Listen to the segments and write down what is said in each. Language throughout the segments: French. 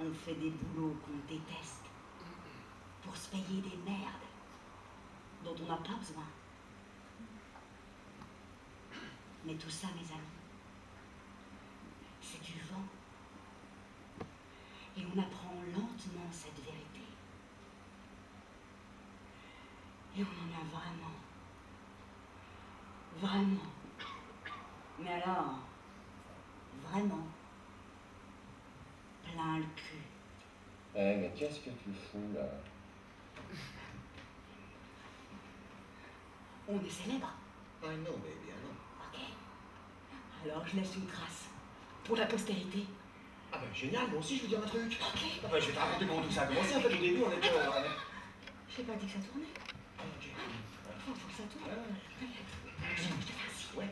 On fait des boulots qu'on déteste pour se payer des merdes dont on n'a pas besoin. Mais tout ça, mes amis, c'est du vent. Et on apprend lentement cette vérité. Et on en a vraiment. Vraiment. Mais alors, vraiment, plein le cul. Eh, mais qu'est-ce que tu fous, là? On est célèbre. I know, baby, I know. Ok. Alors je laisse une trace. Pour la postérité. Ah ben, génial, moi aussi, je veux dire un truc. Ok. Ah ben, je vais te raconter comment tout ça a commencé. En fait, au début, on était... J'ai pas dit que ça tournait. Ok. Faut que ça tourne. Je te fais ainsi. Ouais.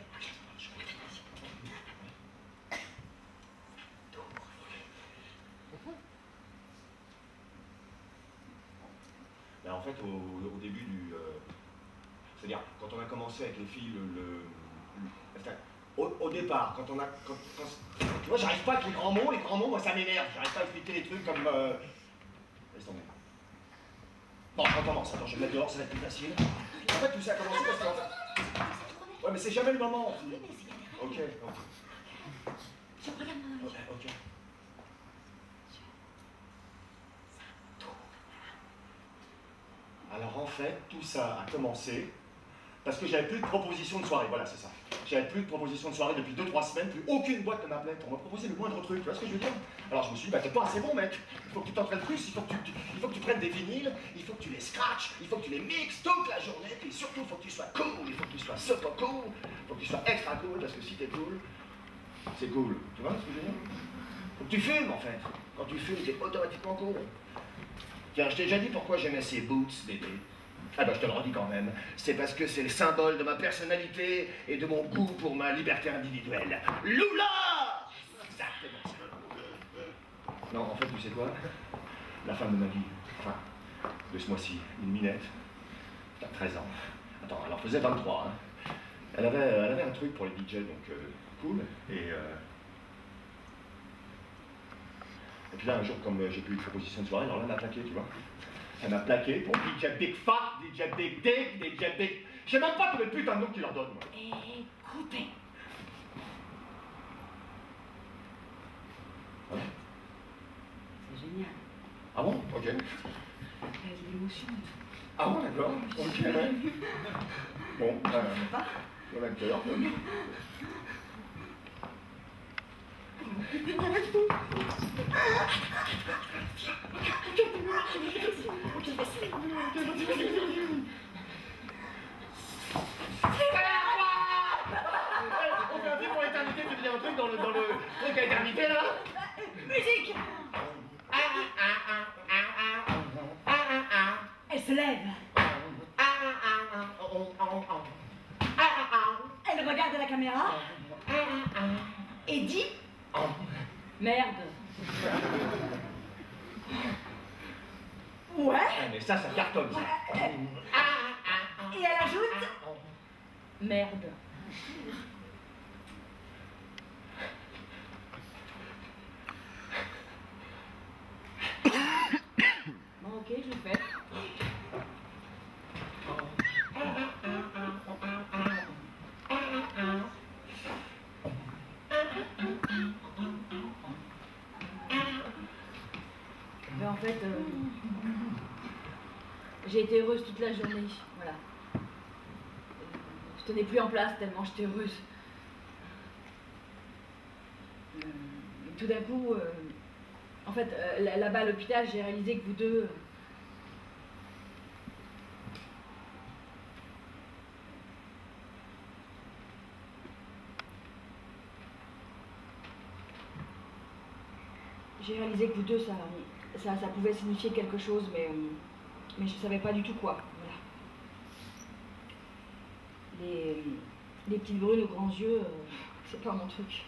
Ben, en fait, au début du... c'est-à-dire, quand on a commencé avec les filles, au départ, quand on a... tu vois, j'arrive pas avec les grands mots, moi, ça m'énerve. J'arrive pas à expliquer les trucs comme... Laisse tomber. Bon, je recommence. Attends, je vais me mettre dehors, ça va être plus facile. En fait, tout ça a commencé parce qu'en fait... Ouais, mais c'est jamais le moment. Oui, mais c'est bien. Ok, ok. Je regarde mon œil. Ok. Alors en fait, tout ça a commencé parce que j'avais plus de propositions de soirée, voilà, c'est ça. J'avais plus de propositions de soirée depuis 2-3 semaines, plus aucune boîte ne m'appelait pour me proposer le moindre truc, tu vois ce que je veux dire? Alors je me suis dit, bah t'es pas assez bon mec, il faut que tu t'entraînes plus, il faut que tu prennes des vinyles, il faut que tu les scratches, il faut que tu les mixes toute la journée, puis surtout il faut que tu sois cool, il faut que tu sois super cool, il faut que tu sois extra cool, parce que si t'es cool, c'est cool, tu vois ce que je veux dire? Faut que tu filmes en fait, quand tu filmes t'es automatiquement cool. Tiens, je t'ai déjà dit pourquoi j'aimais ces boots d'été. Ah ben je te le redis quand même, c'est parce que c'est le symbole de ma personnalité et de mon goût pour ma liberté individuelle. Lula! Exactement ça. Non, en fait, tu sais quoi? La femme de ma vie, enfin, de ce mois-ci, une minette, putain, 13 ans. Attends, elle en faisait 23, hein. Elle avait un truc pour les DJ, donc cool, et puis là, un jour, comme j'ai plus eu de proposition de soirée, alors là, elle m'a plaqué, tu vois. Elle m'a plaqué pour DJ Big Fat, DJ Big Dick, DJ Big... Je sais même pas tous les putains de noms qu'ils leur donnent, moi. Écoutez. Ouais. C'est génial. Ah bon? Ok. Il y a de l'émotion et tout. Ah bon, d'accord. Ok, ouais. Bon, bon acteur. On fait un film pour l'éternité, tu dis un truc dans le truc à éternité là? Musique! Elle se lève. Elle regarde la caméra et dit merde. Ouais. Ah, mais ça cartonne ça. Et elle ajoute merde. Bon, ok, je le fais. Mais en fait, j'ai été heureuse toute la journée, voilà. Je tenais plus en place tellement j'étais heureuse. Et tout d'un coup, en fait, là-bas à l'hôpital, j'ai réalisé que vous deux... J'ai réalisé que vous deux, ça pouvait signifier quelque chose, mais je ne savais pas du tout quoi. Voilà. Les petites brunes aux grands yeux, c'est pas mon truc.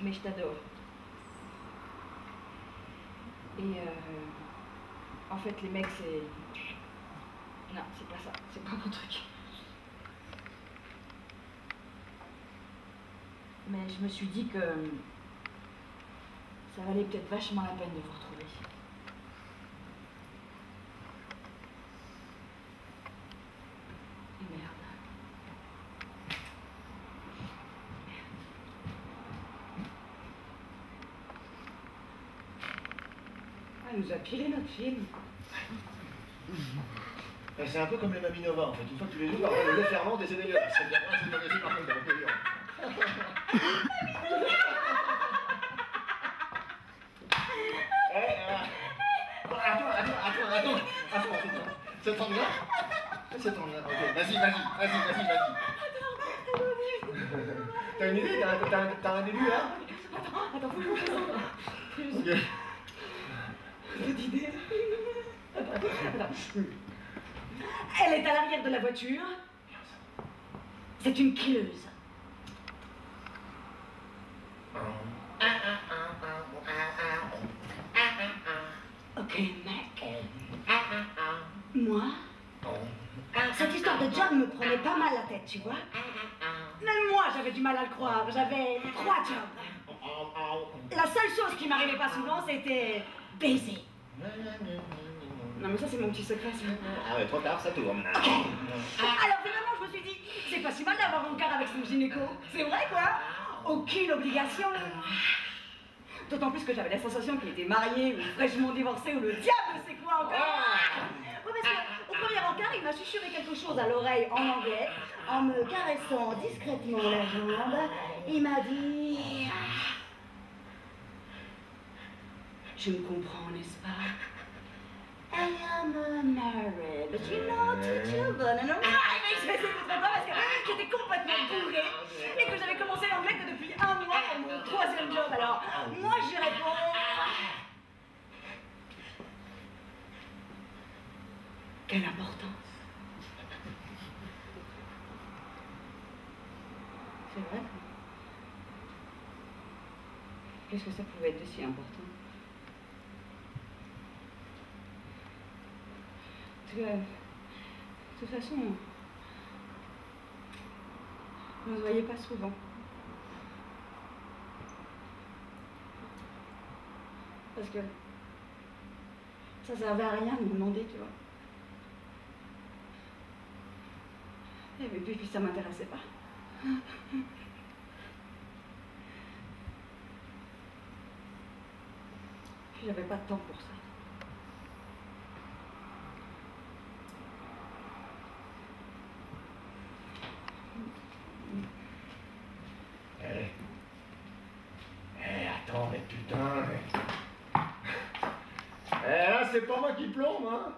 Mais je t'adore. Et en fait, les mecs, c'est... Non, c'est pas ça, c'est pas mon truc. Mais je me suis dit que Ça valait peut-être vachement la peine de vous retrouver. Et merde. Elle nous a pilé notre film. C'est un peu comme les Maminova en fait. Une fois que tu les joues, par contre, le lait fermente et c'est dégueulasse. C'est bien, c'est magasin par contre, avec les gens. Attends. C'est ton là? C'est ton là. Ok, vas-y. T'as une idée? T'as un début là? Attends, faut que je me fasse. Ok. Petite idée. Attends. Elle est à l'arrière de la voiture. C'est une killeuse. Ok, mec. Moi, cette histoire de job me prenait pas mal la tête, tu vois. Même moi, j'avais du mal à le croire. J'avais 3 jobs. La seule chose qui m'arrivait pas souvent, c'était baiser. Non mais ça c'est mon petit secret ça. Ah ouais, trop tard, ça tourne. Ok. Alors finalement je me suis dit, c'est pas si mal d'avoir un cadre avec son gynéco. C'est vrai quoi. Aucune obligation. D'autant plus que j'avais la sensation qu'il était marié ou fraîchement divorcé ou le diable sait quoi encore. Ouais, parce qu'au premier encart, il m'a chuchoté quelque chose à l'oreille en anglais, en me caressant discrètement la jambe. Il m'a dit... Je me comprends, n'est-ce pas? I am married, but you know, 2 children, and a wife. Je faisais trop pas parce que j'étais complètement bourrée et que j'avais commencé l'anglais que depuis 1 mois pour mon 3e job. Alors, moi, je réponds... Quelle importance. C'est vrai. Qu'est-ce que ça pouvait être de si important? De toute façon, on ne se voyait pas souvent. Parce que ça servait à rien de me demander, tu vois. Et puis ça m'intéressait pas. Puis j'avais pas de temps pour ça. Attends, mais putain, là, c'est pas moi qui plombe, hein.